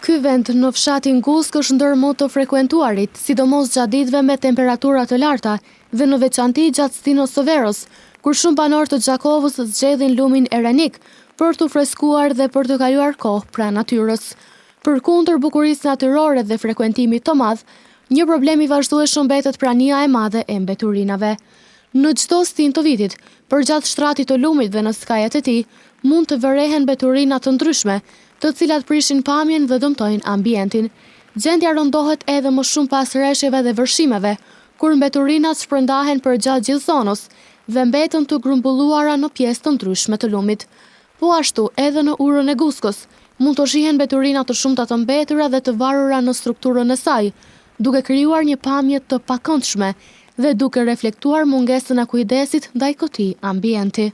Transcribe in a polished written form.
Ky vend në fshatin Gusk është ndër më të frekuentuarit, sidomos gjatë ditëve me temperatura të larta dhe në veçanti gjatë stinës së verës, kur shumë banorë të Gjakovës zgjedhin lumin erenik për të freskuar dhe për të kaluar kohë pranë natyrës. Përkundër bukurisë natyrore dhe frekuentimit të madh, një problem i vazhdueshëm mbetet prania e madhe e mbeturinave. Në çdo stinë të vitit, përgjatë shtratit të lumit dhe në skajet e tij, mund të vërehen mbeturina të ndryshme, të cilat prishin pamjen dhe dëmtojnë ambientin. Gjendja rëndohet edhe më shumë pas rreshjeve dhe vërshimeve, kur mbeturinat shpërndahen përgjatë gjithë zonës dhe mbeten të grumbulluara në pjesë të ndryshme të lumit. Po ashtu, edhe në urën e Guskës, mund të shihen mbeturina të shumta të mbetura dhe të varura në strukturën e saj, duke krijuar një pamje të pakëndshme dhe duke reflektuar mungesën e kujdesit ndaj këtij ambienti.